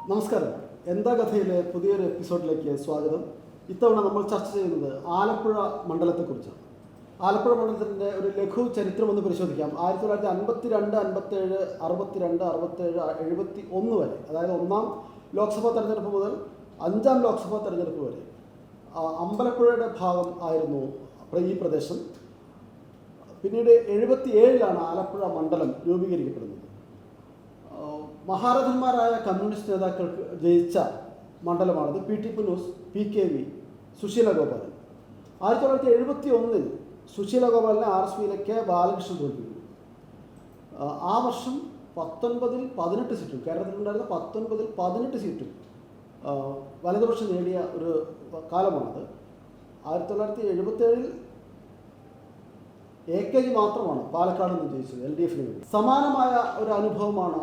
നമസ്കാരം. എന്താ കഥയിലെ പുതിയൊരു എപ്പിസോഡിലേക്ക് സ്വാഗതം. ഇത്തവണ നമ്മൾ ചർച്ച ചെയ്യുന്നത് ആലപ്പുഴ മണ്ഡലത്തെക്കുറിച്ചാണ്. ആലപ്പുഴ മണ്ഡലത്തിൻ്റെ ഒരു ലഘു ചരിത്രം ഒന്ന് പരിശോധിക്കാം. 1952, 57, 62, 67, 71 വരെ, അതായത് ഒന്നാം ലോക്സഭാ തെരഞ്ഞെടുപ്പ് മുതൽ അഞ്ചാം ലോക്സഭാ തെരഞ്ഞെടുപ്പ് വരെ അമ്പലപ്പുഴയുടെ ഭാഗം ആയിരുന്നു ഈ പ്രദേശം. പിന്നീട് 77-ലാണ് ആലപ്പുഴ മണ്ഡലം രൂപീകരിക്കപ്പെടുന്നത്. മഹാരഥന്മാരായ കമ്മ്യൂണിസ്റ്റ് നേതാക്കൾക്ക് ജയിച്ച മണ്ഡലമാണിത്. പി.ടി. പുന്നൂസ്, പി.കെ.വി., സുശീല ഗോപാലൻ. 1971-ൽ സുശീല ഗോപാലിനെ RSPയിലെ കെ. ബാലകൃഷ്ണൻ തോൽപ്പിക്കുന്നു. ആ വർഷം 19-ൽ 18 സീറ്റും, കേരളത്തിലുണ്ടായിരുന്ന 19-ൽ 18 സീറ്റും വലതുപക്ഷം നേടിയ ഒരു കാലമാണത്. 1977-ൽ AKG മാത്രമാണ് പാലക്കാട് നിന്ന് ജയിച്ചത് LDFന് വേണ്ടി. സമാനമായ ഒരു അനുഭവമാണ്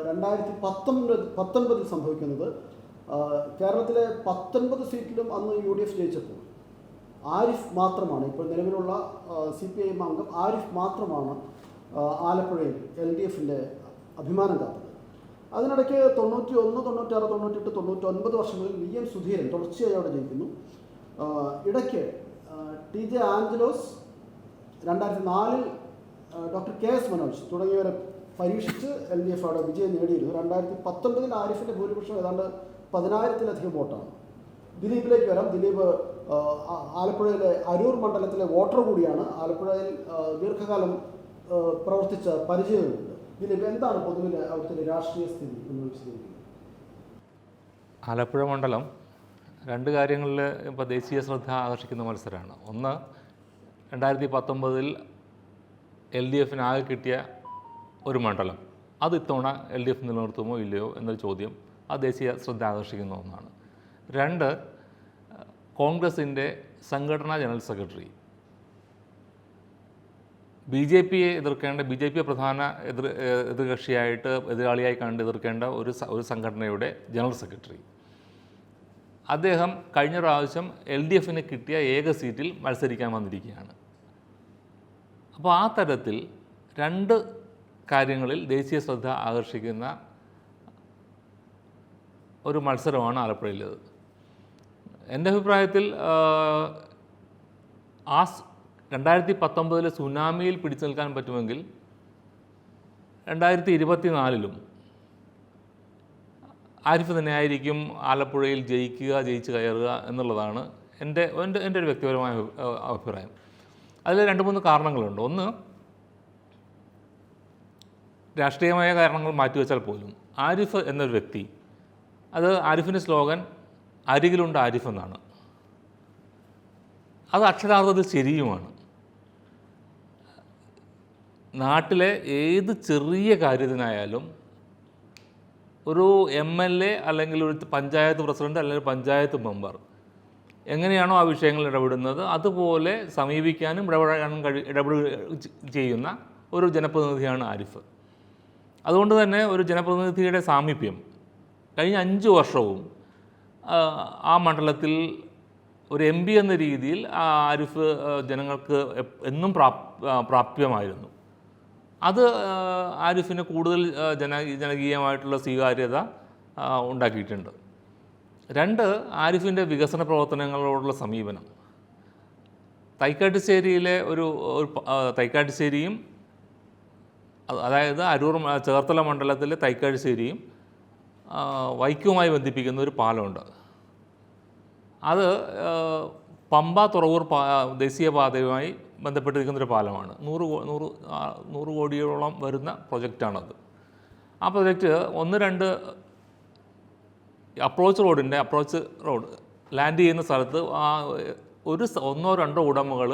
2019-ൽ സംഭവിക്കുന്നത്. കേരളത്തിലെ 19 സീറ്റിലും അന്ന് UDF ജയിച്ചപ്പോൾ ആരിഫ് മാത്രമാണ്, ഇപ്പോൾ നിലവിലുള്ള CPIM അംഗം ആരിഫ് മാത്രമാണ് ആലപ്പുഴയിൽ LDFൻ്റെ അഭിമാനം കാത്തത്. അതിനിടയ്ക്ക് 91, 96, 98, 99 വർഷങ്ങളിൽ VM സുധീരൻ തുടർച്ചയായി അവിടെ ജയിക്കുന്നു. ഇടയ്ക്ക് TJ ആഞ്ചലോസ്, 2004-ൽ ഡോക്ടർ KS മനോജ് തുടങ്ങിയവരെ പരീക്ഷിച്ച് LDF അവിടെ വിജയം നേടിയിരുന്നു. 2019-ൽ ആരിഫിൻ്റെ ഭൂരിപക്ഷം ഏതാണ്ട് 10,000-ലധികം വോട്ടാണ്. ദിലീപിലേക്ക് വരാം. ദിലീപ് ആലപ്പുഴയിലെ അരൂർ മണ്ഡലത്തിലെ വോട്ടർ കൂടിയാണ്. ആലപ്പുഴയിൽ ദീർഘകാലം പ്രവർത്തിച്ച പരിചയമുണ്ട്. ദിലീപ്, എന്താണ് പൊതുവിലെ അവിടുത്തെ രാഷ്ട്രീയ സ്ഥിതി എന്ന് വിശദീകരിക്കുന്നത്? ആലപ്പുഴ മണ്ഡലം രണ്ട് കാര്യങ്ങളിൽ ഇപ്പോൾ ദേശീയ ശ്രദ്ധ ആകർഷിക്കുന്ന മത്സരമാണ്. ഒന്ന്, 2019-ൽ LDFന് ആകെ കിട്ടിയ ഒരു മണ്ഡലം, അത് ഇത്തവണ LDF നിലനിർത്തുമോ ഇല്ലയോ എന്നൊരു ചോദ്യം അത് ദേശീയ ശ്രദ്ധ ആകർഷിക്കുന്ന ഒന്നാണ്. രണ്ട്, കോൺഗ്രസിൻ്റെ സംഘടനാ ജനറൽ സെക്രട്ടറി BJPയെ എതിർക്കേണ്ട, BJPയെ പ്രധാന എതിർകക്ഷിയായിട്ട് എതിരാളിയായി കണ്ട് എതിർക്കേണ്ട ഒരു സംഘടനയുടെ ജനറൽ സെക്രട്ടറി, അദ്ദേഹം കഴിഞ്ഞ പ്രാവശ്യം LDFന് കിട്ടിയ ഏക സീറ്റിൽ മത്സരിക്കാൻ വന്നിരിക്കുകയാണ്. അപ്പോൾ ആ തരത്തിൽ രണ്ട് കാര്യങ്ങളിൽ ദേശീയ ശ്രദ്ധ ആകർഷിക്കുന്ന ഒരു മത്സരമാണ് ആലപ്പുഴയിലേത്. എൻ്റെ അഭിപ്രായത്തിൽ 2019-ലെ സുനാമിയിൽ പിടിച്ചു നിൽക്കാൻ പറ്റുമെങ്കിൽ 2024-ലും ആരിഫ് തന്നെയായിരിക്കും ആലപ്പുഴയിൽ ജയിച്ച് കയറുക എന്നുള്ളതാണ് എൻ്റെ ഒരു വ്യക്തിപരമായ അഭിപ്രായം. അതിൽ 2-3 കാരണങ്ങളുണ്ട്. ഒന്ന്, രാഷ്ട്രീയമായ കാരണങ്ങൾ മാറ്റിവെച്ചാൽ പോലും ആരിഫ് എന്നൊരു വ്യക്തി, അത് ആരിഫിൻ്റെ സ്ലോഗൻ അരികിലുണ്ട് ആരിഫ് എന്നാണ്. അത് അക്ഷരാർത്ഥത്തിൽ ശരിയുമാണ്. നാട്ടിലെ ഏത് ചെറിയ കാര്യത്തിനായാലും ഒരു MLA അല്ലെങ്കിൽ ഒരു പഞ്ചായത്ത് പ്രസിഡന്റ് അല്ലെങ്കിൽ പഞ്ചായത്ത് മെമ്പർ എങ്ങനെയാണോ ആ വിഷയങ്ങളിൽ ഇടപെടുന്നത് അതുപോലെ സമീപിക്കാനും ഇടപെടുകയും ചെയ്യുന്ന ഒരു ജനപ്രതിനിധിയാണ് ആരിഫ്. അതുകൊണ്ട് തന്നെ ഒരു ജനപ്രതിനിധിയുടെ സാമീപ്യം കഴിഞ്ഞ 5 വർഷവും ആ മണ്ഡലത്തിൽ ഒരു MP എന്ന രീതിയിൽ ആരിഫ് ജനങ്ങൾക്ക് എന്നും പ്രാപ്യമായിരുന്നു. അത് ആരിഫിന് കൂടുതൽ ജനകീയമായിട്ടുള്ള സ്വീകാര്യത ഉണ്ടാക്കിയിട്ടുണ്ട്. 2, ആരിഫിൻ്റെ വികസന പ്രവർത്തനങ്ങളോടുള്ള സമീപനം. തൈക്കാട്ടുശ്ശേരിയിലെ തൈക്കാട്ടുശ്ശേരിയും, അതായത് അരൂർ ചേർത്തല മണ്ഡലത്തിലെ തൈക്കാട്ടുശ്ശേരിയും വൈക്കവുമായി ബന്ധിപ്പിക്കുന്ന ഒരു പാലമുണ്ട്. അത് പമ്പ തുറവൂർ ദേശീയപാതയുമായി ബന്ധപ്പെട്ടിരിക്കുന്നൊരു പാലമാണ്. 100 കോടിയോളം വരുന്ന പ്രൊജക്റ്റാണത്. ആ പ്രൊജക്റ്റ് 1-2 അപ്രോച്ച് റോഡ് ലാൻഡ് ചെയ്യുന്ന സ്ഥലത്ത് ഒരു 1-2 ഉടമകൾ,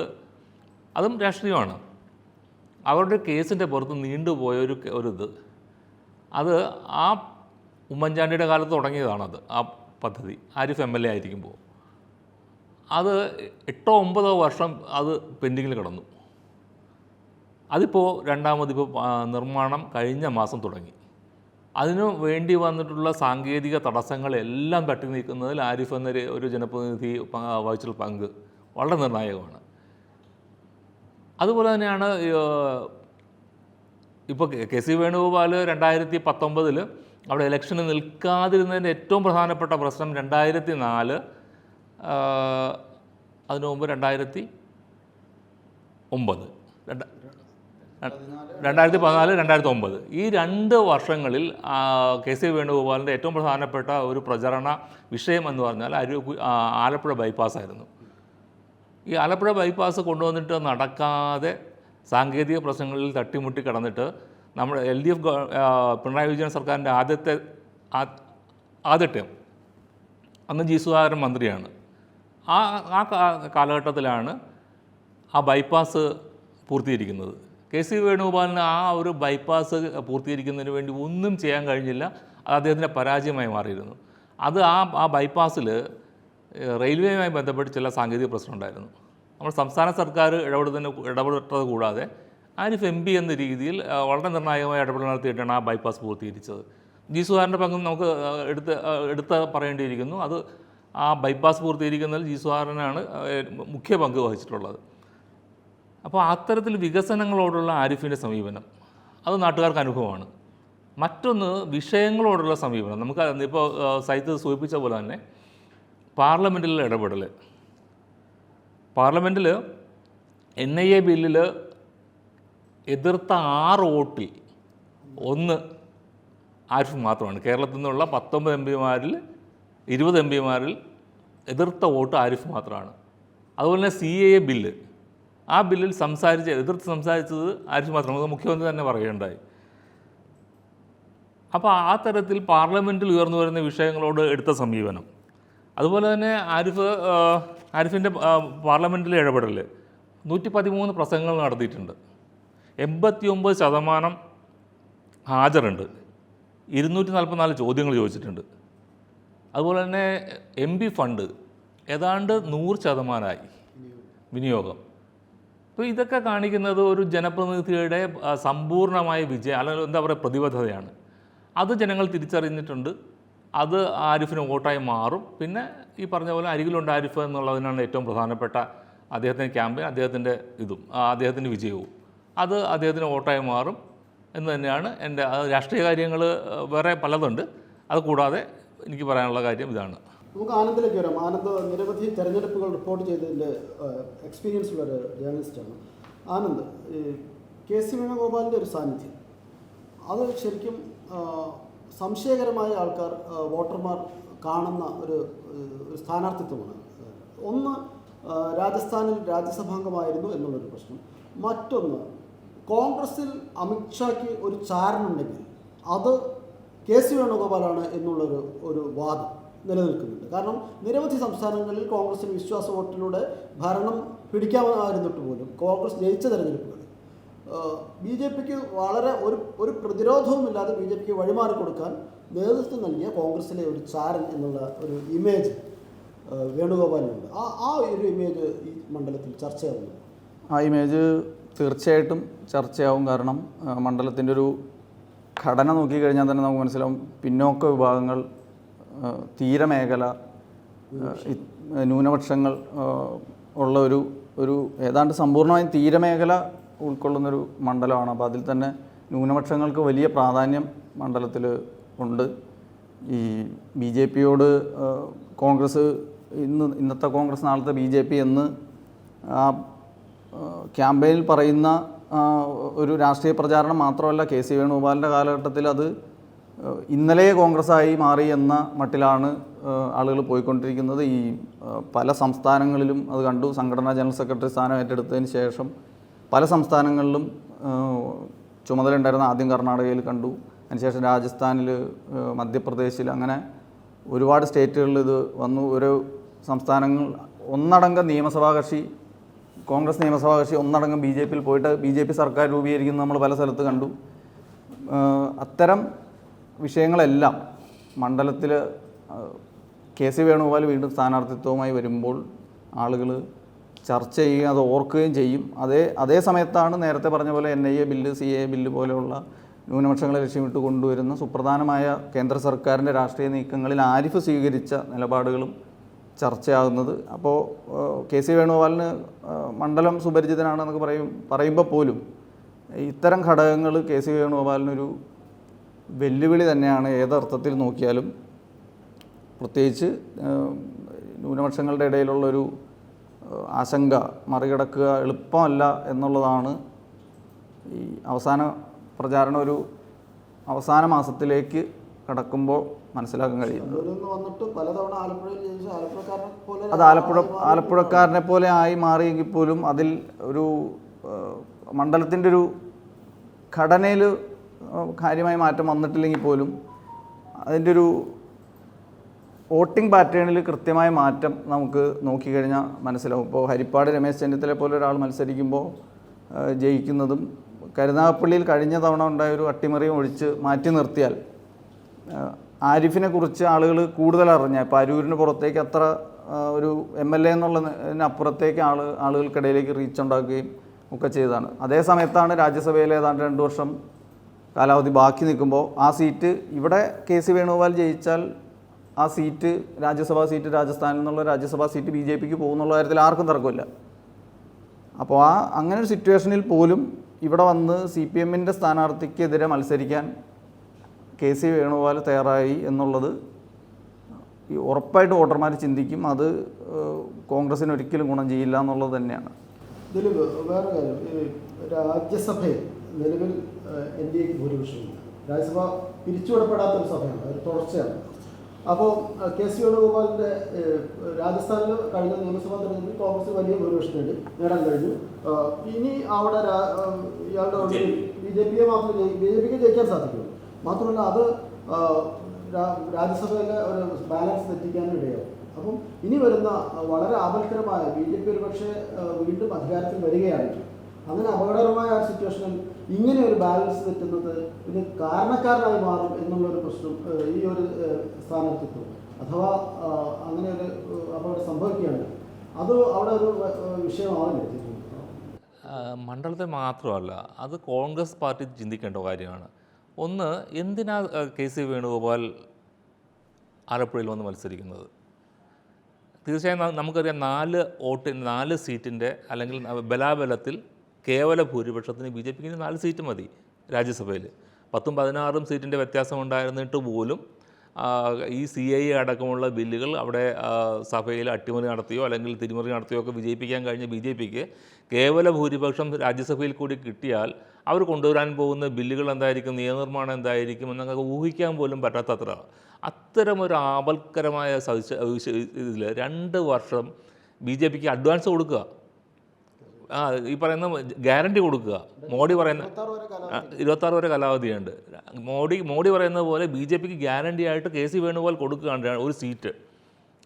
അതും രാഷ്ട്രീയമാണ്, അവരുടെ കേസിൻ്റെ പുറത്ത് നീണ്ടുപോയ ഒരിത്, അത് ആ ഉമ്മൻചാണ്ടിയുടെ കാലത്ത് തുടങ്ങിയതാണത്. ആ പദ്ധതി ആരിഫ് MLA ആയിരിക്കുമ്പോൾ അത് 8-9 വർഷം അത് പെൻഡിങ്ങിൽ കിടന്നു. അതിപ്പോൾ രണ്ടാമതിപ്പോൾ നിർമ്മാണം കഴിഞ്ഞ മാസം തുടങ്ങി. അതിനു വേണ്ടി വന്നിട്ടുള്ള സാങ്കേതിക തടസ്സങ്ങളെല്ലാം തട്ടി നീക്കുന്നതിൽ ആരിഫ് എന്ന ഒരു ജനപ്രതിനിധി വഹിച്ചുള്ള പങ്ക് വളരെ നിർണായകമാണ്. അതുപോലെ തന്നെയാണ് ഇപ്പോൾ KC വേണുഗോപാൽ 2019-ൽ അവിടെ ഇലക്ഷന് നിൽക്കാതിരുന്നതിൻ്റെ ഏറ്റവും പ്രധാനപ്പെട്ട പ്രശ്നം 2004, അതിനു മുമ്പ് 2009, 2014, 2009 ഈ 2 വർഷങ്ങളിൽ കെ.സി. വേണുഗോപാലിൻ്റെ ഏറ്റവും പ്രധാനപ്പെട്ട ഒരു പ്രചരണ വിഷയം എന്ന് പറഞ്ഞാൽ ആലപ്പുഴ ബൈപ്പാസ്സായിരുന്നു. ഈ ആലപ്പുഴ ബൈപ്പാസ് കൊണ്ടുവന്നിട്ട് നടക്കാതെ സാങ്കേതിക പ്രശ്നങ്ങളിൽ തട്ടിമുട്ടി കിടന്നിട്ട് നമ്മുടെ LDF പിണറായി വിജയൻ സർക്കാരിൻ്റെ ആദ്യത്തെ അന്ന് ജി സുധാകരൻ മന്ത്രിയാണ്. ആ കാലഘട്ടത്തിലാണ് ആ ബൈപ്പാസ് പൂർത്തീകരിക്കുന്നത്. കെ.സി. വേണുഗോപാലിന് ആ ഒരു ബൈപ്പാസ് പൂർത്തീകരിക്കുന്നതിന് വേണ്ടി ഒന്നും ചെയ്യാൻ കഴിഞ്ഞില്ല. അത് അദ്ദേഹത്തിൻ്റെ പരാജയമായി മാറിയിരുന്നു. അത് ആ ബൈപ്പാസിൽ റെയിൽവേയുമായി ബന്ധപ്പെട്ട് ചില സാങ്കേതിക പ്രശ്നമുണ്ടായിരുന്നു. നമ്മൾ സംസ്ഥാന സർക്കാർ ഇടപെട്ടത് കൂടാതെ ആരിഫ് MP എന്ന രീതിയിൽ വളരെ നിർണായകമായ ഇടപെടൽ നടത്തിയിട്ടാണ് ആ ബൈപ്പാസ് പൂർത്തീകരിച്ചത്. ജി സുധാകരൻ്റെ പങ്കും നമുക്ക് എടുത്ത് പറയേണ്ടിയിരിക്കുന്നു. അത് ആ ബൈപ്പാസ് പൂർത്തീകരിക്കുന്നതിൽ ജി സുധാകരനാണ് മുഖ്യ പങ്ക് വഹിച്ചിട്ടുള്ളത്. അപ്പോൾ അത്തരത്തിൽ വികസനങ്ങളോടുള്ള ആരിഫിൻ്റെ സമീപനം അത് നാട്ടുകാർക്ക് അനുഭവമാണ്. മറ്റൊന്ന് വിഷയങ്ങളോടുള്ള സമീപനം. നമുക്ക് ഇപ്പോൾ സൈത്ത് സൂചിപ്പിച്ച പോലെ തന്നെ പാർലമെൻറ്റിലെ ഇടപെടൽ. പാർലമെൻറ്റിൽ NIA ബില്ലിൽ എതിർത്ത 6 വോട്ടിൽ 1 ആരിഫ് മാത്രമാണ്. കേരളത്തിൽ നിന്നുള്ള 19 MPമാരിൽ 20 MPമാരിൽ എതിർത്ത വോട്ട് ആരിഫ് മാത്രമാണ്. അതുപോലെ തന്നെ CAA ബില്ല്, ആ ബില്ലിൽ എതിർത്ത് സംസാരിച്ചത് ആരിഫ് മാത്രം. നമുക്ക് മുഖ്യമന്ത്രി തന്നെ പറയുകയുണ്ടായി. അപ്പോൾ ആ തരത്തിൽ പാർലമെൻറ്റിൽ ഉയർന്നു വരുന്ന വിഷയങ്ങളോട് എടുത്ത സമീപനം. അതുപോലെ തന്നെ ആരിഫിൻ്റെ പാർലമെൻറ്റിലെ ഇടപെടൽ 113 പ്രസംഗങ്ങൾ നടത്തിയിട്ടുണ്ട്. 89% ഹാജറുണ്ട്. 244 ചോദ്യങ്ങൾ ചോദിച്ചിട്ടുണ്ട്. അതുപോലെ തന്നെ MP ഫണ്ട് ഏതാണ്ട് 100% വിനിയോഗം. അപ്പോൾ ഇതൊക്കെ കാണിക്കുന്നത് ഒരു ജനപ്രതിനിധിയുടെ സമ്പൂർണ്ണമായ വിജയം, അല്ലെങ്കിൽ എന്താ പറയുക, പ്രതിബദ്ധതയാണ്. അത് ജനങ്ങൾ തിരിച്ചറിഞ്ഞിട്ടുണ്ട്. അത് ആരിഫിന് വോട്ടായി മാറും. പിന്നെ ഈ പറഞ്ഞ പോലെ അരികിലുണ്ട് ആരിഫ് എന്നുള്ളതിനാണ് ഏറ്റവും പ്രധാനപ്പെട്ട അദ്ദേഹത്തിൻ്റെ ക്യാമ്പയിൻ, അദ്ദേഹത്തിൻ്റെ വിജയവും. അത് അദ്ദേഹത്തിന് വോട്ടായി മാറും എന്ന് തന്നെയാണ് എൻ്റെ. രാഷ്ട്രീയ കാര്യങ്ങൾ വേറെ പലതുണ്ട്. അത് കൂടാതെ എനിക്ക് പറയാനുള്ള കാര്യം ഇതാണ്. നമുക്ക് ആനന്ദിലേക്ക് വരാം. ആനന്ദ് നിരവധി തെരഞ്ഞെടുപ്പുകൾ റിപ്പോർട്ട് ചെയ്തതിൻ്റെ എക്സ്പീരിയൻസ് ഉള്ള ഒരു ജേർണലിസ്റ്റാണ്. ആനന്ദ്, കെ.സി. വേണുഗോപാലിൻ്റെ ഒരു സാന്നിധ്യം അത് ശരിക്കും സംശയകരമായ ആൾക്കാർ, വോട്ടർമാർ കാണുന്ന ഒരു സ്ഥാനാർത്ഥിത്വമാണ്. ഒന്ന്, രാജസ്ഥാനിൽ രാജ്യസഭാംഗമായിരുന്നു എന്നുള്ളൊരു പ്രശ്നം. മറ്റൊന്ന്, കോൺഗ്രസിൽ അമിത്ഷായ്ക്ക് ഒരു ചാരനുണ്ടെങ്കിൽ അത് കെ.സി. വേണുഗോപാലാണ് എന്നുള്ളൊരു വാദം നിലനിൽക്കുന്നുണ്ട്. കാരണം നിരവധി സംസ്ഥാനങ്ങളിൽ കോൺഗ്രസിന് വിശ്വാസ വോട്ടിലൂടെ ഭരണം പിടിക്കാമായിരുന്നിട്ട് പോലും കോൺഗ്രസ് ജയിച്ച തെരഞ്ഞെടുപ്പുകൾ BJPക്ക് വളരെ ഒരു പ്രതിരോധവുമില്ലാതെ BJPക്ക് വഴിമാറി കൊടുക്കാൻ നേതൃത്വം നൽകിയ കോൺഗ്രസിലെ ഒരു ചാരൻ എന്നുള്ള ഒരു ഇമേജ് വേണുഗോപാലിനുണ്ട്. ആ ഒരു ഇമേജ് ഈ മണ്ഡലത്തിൽ ചർച്ചയാവുന്നു. ആ ഇമേജ് തീർച്ചയായിട്ടും ചർച്ചയാവും. കാരണം മണ്ഡലത്തിൻ്റെ ഒരു ഘടന നോക്കിക്കഴിഞ്ഞാൽ തന്നെ നമുക്ക് മനസ്സിലാവും. പിന്നോക്ക വിഭാഗങ്ങൾ, തീരമേഖല, ന്യൂനപക്ഷങ്ങൾ ഉള്ള ഒരു ഏതാണ്ട് സമ്പൂർണ്ണമായും തീരമേഖല ഉൾക്കൊള്ളുന്നൊരു മണ്ഡലമാണ്. അപ്പോൾ അതിൽ തന്നെ ന്യൂനപക്ഷങ്ങൾക്ക് വലിയ പ്രാധാന്യം മണ്ഡലത്തിൽ ഉണ്ട്. ഈ BJPയോട് കോൺഗ്രസ് ഇന്നത്തെ കോൺഗ്രസ് നാളത്തെ BJP എന്ന് ആ ക്യാമ്പയിനിൽ പറയുന്ന ഒരു രാഷ്ട്രീയ പ്രചാരണം മാത്രമല്ല, കെ.സി. വേണുഗോപാലിൻ്റെ കാലഘട്ടത്തിൽ അത് ഇന്നലെ കോൺഗ്രസ്സായി മാറി എന്ന മട്ടിലാണ് ആളുകൾ പോയിക്കൊണ്ടിരിക്കുന്നത്. ഈ പല സംസ്ഥാനങ്ങളിലും അത് കണ്ടു. സംഘടനാ ജനറൽ സെക്രട്ടറി സ്ഥാനം ഏറ്റെടുത്തതിന് ശേഷം പല സംസ്ഥാനങ്ങളിലും ചുമതല ഉണ്ടായിരുന്ന, ആദ്യം കർണാടകയിൽ കണ്ടു, അതിനുശേഷം രാജസ്ഥാനിൽ, മധ്യപ്രദേശിൽ, അങ്ങനെ ഒരുപാട് സ്റ്റേറ്റുകളിൽ ഇത് വന്നു. ഓരോ സംസ്ഥാനങ്ങൾ ഒന്നടങ്കം നിയമസഭാ കക്ഷി, കോൺഗ്രസ് നിയമസഭാ കക്ഷി ഒന്നടങ്കം BJPയിൽ പോയിട്ട് BJP സർക്കാർ രൂപീകരിക്കുന്നത് നമ്മൾ പല സ്ഥലത്ത് കണ്ടു. അത്തരം വിഷയങ്ങളെല്ലാം മണ്ഡലത്തിൽ കെ.സി. വേണുഗോപാൽ വീണ്ടും സ്ഥാനാർത്ഥിത്വവുമായി വരുമ്പോൾ ആളുകൾ ചർച്ച ചെയ്യുകയും അത് ഓർക്കുകയും ചെയ്യും. അതേ സമയത്താണ് നേരത്തെ പറഞ്ഞ പോലെ NIA ബില്ല്, CAA ബില്ല് പോലെയുള്ള ന്യൂനപക്ഷങ്ങളെ ലക്ഷ്യമിട്ട് കൊണ്ടുവരുന്ന സുപ്രധാനമായ കേന്ദ്ര സർക്കാരിൻ്റെ രാഷ്ട്രീയ നീക്കങ്ങളിൽ ആരിഫ് സ്വീകരിച്ച നിലപാടുകളും ചർച്ചയാകുന്നത്. അപ്പോൾ കെ.സി. വേണുഗോപാലിന് മണ്ഡലം സുപരിചിതനാണെന്നൊക്കെ പറയുമ്പോൾ പോലും ഇത്തരം ഘടകങ്ങൾ കെ.സി. വേണുഗോപാലിനൊരു വെല്ലുവിളി തന്നെയാണ് ഏതർത്ഥത്തിൽ നോക്കിയാലും. പ്രത്യേകിച്ച് ന്യൂനപക്ഷങ്ങളുടെ ഇടയിലുള്ളൊരു ആശങ്ക മറികടക്കുക എളുപ്പമല്ല എന്നുള്ളതാണ് ഈ അവസാന പ്രചാരണം ഒരു അവസാന മാസത്തിലേക്ക് കടക്കുമ്പോൾ മനസ്സിലാക്കാൻ കഴിയുന്നത്. വന്നിട്ട് പലതവണ ആലപ്പുഴയിൽ ജയിച്ച ആലപ്പുഴക്കാരനെ പോലെ അത് ആലപ്പുഴക്കാരനെ പോലെ ആയി മാറിയെങ്കിൽ പോലും അതിൽ ഒരു മണ്ഡലത്തിൻ്റെ ഒരു ഘടനയിൽ കാര്യമായ മാറ്റം വന്നിട്ടില്ലെങ്കിൽ പോലും അതിൻ്റെ ഒരു വോട്ടിംഗ് പാറ്റേണിൽ കൃത്യമായ മാറ്റം നമുക്ക് നോക്കിക്കഴിഞ്ഞാൽ മനസ്സിലാവും. ഇപ്പോൾ ഹരിപ്പാട് രമേശ് ചെന്നിത്തല പോലെ ഒരാൾ മത്സരിക്കുമ്പോൾ ജയിക്കുന്നതും കരുനാഗപ്പള്ളിയിൽ കഴിഞ്ഞ തവണ ഉണ്ടായൊരു അട്ടിമറിയും ഒഴിച്ച് മാറ്റി നിർത്തിയാൽ ആരിഫിനെ കുറിച്ച് ആളുകൾ കൂടുതൽ അറിഞ്ഞ, ഇപ്പോൾ അരൂരിന് പുറത്തേക്ക് അത്ര ഒരു MLA എന്നുള്ളതിനപ്പുറത്തേക്ക് ആളുകൾക്കിടയിലേക്ക് റീച്ച് ഉണ്ടാക്കുകയും ഒക്കെ ചെയ്തതാണ്. അതേ സമയത്താണ് രാജ്യസഭയിൽ ഏതാണ്ട് 2 വർഷം കാലാവധി ബാക്കി നിൽക്കുമ്പോൾ ആ സീറ്റ് ഇവിടെ KC വേണുഗോപാൽ ജയിച്ചാൽ ആ സീറ്റ് രാജ്യസഭാ സീറ്റ് രാജസ്ഥാനിൽ നിന്നുള്ള രാജ്യസഭാ സീറ്റ് BJPക്ക് പോകുന്നുള്ള കാര്യത്തിൽ ആർക്കും തർക്കമില്ല. അപ്പോൾ അങ്ങനെ ഒരു സിറ്റുവേഷനിൽ പോലും ഇവിടെ വന്ന് CPMൻ്റെ സ്ഥാനാർത്ഥിക്കെതിരെ മത്സരിക്കാൻ KC വേണുഗോപാൽ തയ്യാറായി എന്നുള്ളത് ഉറപ്പായിട്ട് വോട്ടർമാർ ചിന്തിക്കും. അത് കോൺഗ്രസിന് ഒരിക്കലും ഗുണം ചെയ്യില്ല എന്നുള്ളത് തന്നെയാണ്. ദിലീപ്, വേറെ കാര്യം, ഈ രാജ്യസഭയിൽ നിലവിൽ NDAക്ക് ഭൂരിപക്ഷമില്ല. രാജ്യസഭ പിരിച്ചുവിടപ്പെടാത്തൊരു സഭയാണ്, ഒരു തുടർച്ചയാണ്. അപ്പോൾ KC വേണുഗോപാലിൻ്റെ രാജസ്ഥാനിൽ കഴിഞ്ഞ നിയമസഭാ തെരഞ്ഞെടുപ്പിൽ കോൺഗ്രസ് വലിയ ഭൂരിപക്ഷം നേടാൻ കഴിഞ്ഞു. ഇനി അവിടെ ഇയാളുടെ BJPയെ മാത്രമേ BJPക്ക് ജയിക്കാൻ സാധിക്കുള്ളൂ. മാത്രമല്ല അത് രാജ്യസഭയിലെ ഒരു ബാലൻസ് തെറ്റിക്കാനും ഇടയാവും. അപ്പം ഇനി വരുന്ന വളരെ ആപൽക്കരമായ BJP ഒരു പക്ഷേ വീണ്ടും അധികാരത്തിൽ വരികയാണെങ്കിൽ അങ്ങനെ അപകടകരമായ ആ സിറ്റുവേഷനിൽ ഇങ്ങനെ ഒരു ബാലൻസ് തെറ്റുന്നത് ഇത് കാരണക്കാരനായി മാറും എന്നുള്ളൊരു പ്രശ്നം ഈ ഒരു സ്ഥാനാർത്ഥിത്വം അഥവാ അങ്ങനെ ഒരു അപകടം സംഭവിക്കുകയാണ്. അത് അവിടെ ഒരു വിഷയമാവില്ലേ? മണ്ഡലത്തെ മാത്രമല്ല, അത് കോൺഗ്രസ് പാർട്ടി ചിന്തിക്കേണ്ട കാര്യമാണ്. ഒന്ന്, എന്തിനാ KC വേണുഗോപാൽ ആലപ്പുഴയിൽ വന്ന് മത്സരിക്കുന്നത്? തീർച്ചയായും നമുക്കറിയാം 4 സീറ്റിൻ്റെ അല്ലെങ്കിൽ ബലാബലത്തിൽ കേവല ഭൂരിപക്ഷത്തിന് BJPക്ക് 4 സീറ്റ് മതി രാജ്യസഭയിൽ. 10-16 സീറ്റിൻ്റെ വ്യത്യാസം ഉണ്ടായിരുന്നിട്ട് പോലും ഈ CIA അടക്കമുള്ള ബില്ലുകൾ അവിടെ സഭയിൽ അട്ടിമറി നടത്തിയോ അല്ലെങ്കിൽ തിരിമറി നടത്തിയോ ഒക്കെ വിജയിപ്പിക്കാൻ കഴിഞ്ഞ BJPക്ക് കേവല ഭൂരിപക്ഷം രാജ്യസഭയിൽ കൂടി കിട്ടിയാൽ അവർ കൊണ്ടുവരാൻ പോകുന്ന ബില്ലുകൾ എന്തായിരിക്കും, നിയമനിർമ്മാണം എന്തായിരിക്കും എന്നൊക്കെ ഊഹിക്കാൻ പോലും പറ്റാത്തത്ര അത്തരമൊരു ആപൽക്കരമായ ഇതിൽ 2 വർഷം BJPക്ക് അഡ്വാൻസ് കൊടുക്കുക, ഈ പറയുന്ന ഗ്യാരണ്ടി കൊടുക്കുക. മോഡി പറയുന്ന 26 വരെ കാലാവധിയുണ്ട്. മോഡി പറയുന്ന പോലെ BJPക്ക് ഗ്യാരണ്ടി ആയിട്ട് KC വേണുഗോപാൽ കൊടുക്കുകയാണ് ഒരു സീറ്റ്.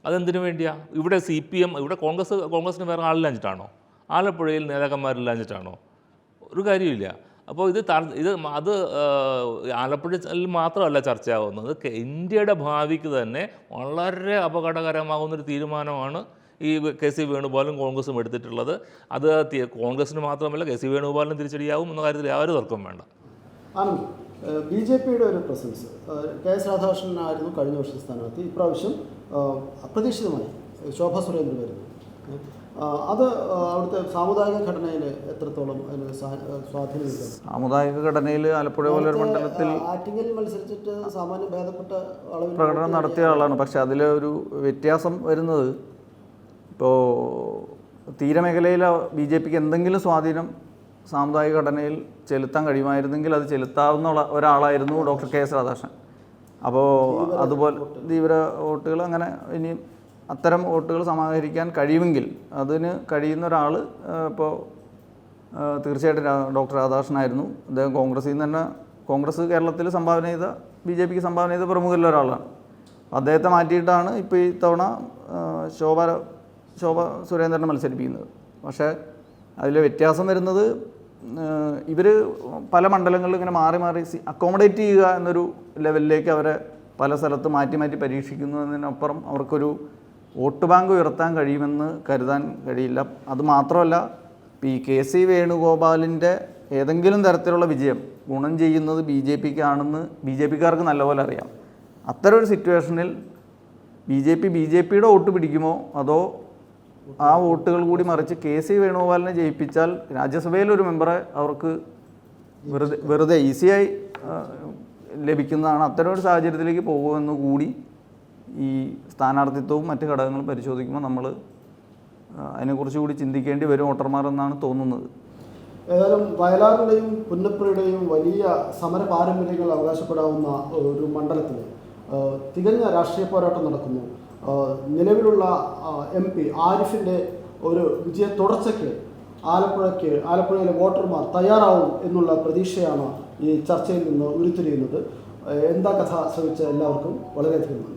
അതെന്തിനു വേണ്ടിയാണ്? ഇവിടെ CPM, ഇവിടെ കോൺഗ്രസ്സിന് വേറെ ആളില്ലാഞ്ഞിട്ടാണോ? ആലപ്പുഴയിൽ നേതാക്കന്മാരില്ലാഞ്ഞിട്ടാണോ? ഒരു കാര്യമില്ല. അപ്പോൾ അത് ആലപ്പുഴയിൽ മാത്രമല്ല ചർച്ചയാവുന്നത്, ഇന്ത്യയുടെ ഭാവിക്ക് തന്നെ വളരെ അപകടകരമാകുന്നൊരു തീരുമാനമാണ് ഈ KC വേണുഗോപാലും കോൺഗ്രസും എടുത്തിട്ടുള്ളത്. അത് കോൺഗ്രസിന് മാത്രമല്ല KC വേണുഗോപാലിനും തിരിച്ചടിയാവും എന്ന കാര്യത്തിൽ യാതൊരു തർക്കം വേണ്ട. ആനന്ദ്, BJPയുടെ ഒരു പ്രസൻസ്, KS രാധാകൃഷ്ണനായിരുന്നു കഴിഞ്ഞ വർഷം സ്ഥാനാർത്ഥി, ഇപ്രാവശ്യം അപ്രതീക്ഷിതമായി ശോഭാ സുരേന്ദ്രൻ വരുന്നു. അത് അവിടുത്തെ സാമുദായിക ഘടനയിൽ എത്രത്തോളം അതിന് സ്വാധീനമില്ല? സാമുദായിക ഘടനയിൽ ആലപ്പുഴ പോലൊരു മണ്ഡലത്തിൽ ആറ്റിങ്ങൽ മത്സരിച്ചിട്ട് സാമാന്യം ഭേദപ്പെട്ട അളവിൽ പ്രകടനം നടത്തിയ ആളാണ്. പക്ഷേ അതിലൊരു വ്യത്യാസം വരുന്നത്, ഇപ്പോൾ തീരമേഖലയിൽ BJPക്ക് എന്തെങ്കിലും സ്വാധീനം സാമുദായിക ഘടനയിൽ ചെലുത്താൻ കഴിയുമായിരുന്നെങ്കിൽ അത് ചെലുത്താവുന്ന ഒരാളായിരുന്നു ഡോക്ടർ KS രാധാകൃഷ്ണൻ. അപ്പോൾ അതുപോലെ തീവ്ര വോട്ടുകൾ, അങ്ങനെ ഇനി അത്തരം വോട്ടുകൾ സമാഹരിക്കാൻ കഴിയുമെങ്കിൽ അതിന് കഴിയുന്ന ഒരാൾ ഇപ്പോൾ തീർച്ചയായിട്ടും ഡോക്ടർ രാധാകൃഷ്ണനായിരുന്നു. അദ്ദേഹം കോൺഗ്രസിൽ നിന്ന് തന്നെ, കോൺഗ്രസ് കേരളത്തിൽ സംഭാവന ചെയ്ത, BJPക്ക് സംഭാവന ചെയ്ത പ്രമുഖരിൽ ഒരാളാണ്. അദ്ദേഹത്തെ മാറ്റിയിട്ടാണ് ഇപ്പോൾ ഈ തവണ ശോഭ സുരേന്ദ്രനെ മത്സരിപ്പിക്കുന്നത്. പക്ഷേ അതിൽ വ്യത്യാസം വരുന്നത്, ഇവർ പല മണ്ഡലങ്ങളിലും ഇങ്ങനെ മാറി അക്കോമഡേറ്റ് ചെയ്യുക എന്നൊരു ലെവലിലേക്ക് അവരെ പല സ്ഥലത്ത് മാറ്റി പരീക്ഷിക്കുന്നു എന്നതിനപ്പുറം അവർക്കൊരു വോട്ട് ബാങ്ക് ഉയർത്താൻ കഴിയുമെന്ന് കരുതാൻ കഴിയില്ല. അതുമാത്രമല്ല, ഈ KC വേണുഗോപാലിൻ്റെ ഏതെങ്കിലും തരത്തിലുള്ള വിജയം ഗുണം ചെയ്യുന്നത് BJPക്കാണെന്ന് BJPക്കാർക്ക് നല്ലപോലെ അറിയാം. അത്തരം ഒരു സിറ്റുവേഷനിൽ BJPയുടെ വോട്ട് പിടിക്കുമോ അതോ ആ വോട്ടുകൾ കൂടി മറിച്ച് KC വേണുഗോപാലിനെ ജയിപ്പിച്ചാൽ രാജ്യസഭയിലൊരു മെമ്പറെ അവർക്ക് വെറുതെ ഈസിയായി ലഭിക്കുന്നതാണ്. അത്തരം ഒരു സാഹചര്യത്തിലേക്ക് പോകുമെന്ന് കൂടി ഈ സ്ഥാനാർത്ഥിത്വവും മറ്റ് ഘടകങ്ങളും പരിശോധിക്കുമ്പോൾ നമ്മൾ അതിനെക്കുറിച്ച് കൂടി ചിന്തിക്കേണ്ടി വരും വോട്ടർമാർ എന്നാണ് തോന്നുന്നത്. ഏതായാലും വയലാറിൻ്റെയും പുന്നപ്പുറയുടെയും വലിയ സമര പാരമ്പര്യങ്ങൾ അവകാശപ്പെടാവുന്ന ഒരു മണ്ഡലത്തിൽ തികഞ്ഞ രാഷ്ട്രീയ പോരാട്ടം നടക്കുന്നു. നിലവിലുള്ള MP ആരിഫിൻ്റെ ഒരു വിജയ തുടർച്ചയ്ക്ക് ആലപ്പുഴയിലെ വോട്ടർമാർ തയ്യാറാവും എന്നുള്ള പ്രതീക്ഷയാണ് ഈ ചർച്ചയിൽ നിന്ന് ഉരുത്തിരിയുന്നത്. എന്താ കഥ ശ്രമിച്ച എല്ലാവർക്കും വളരെയധികം നന്ദി.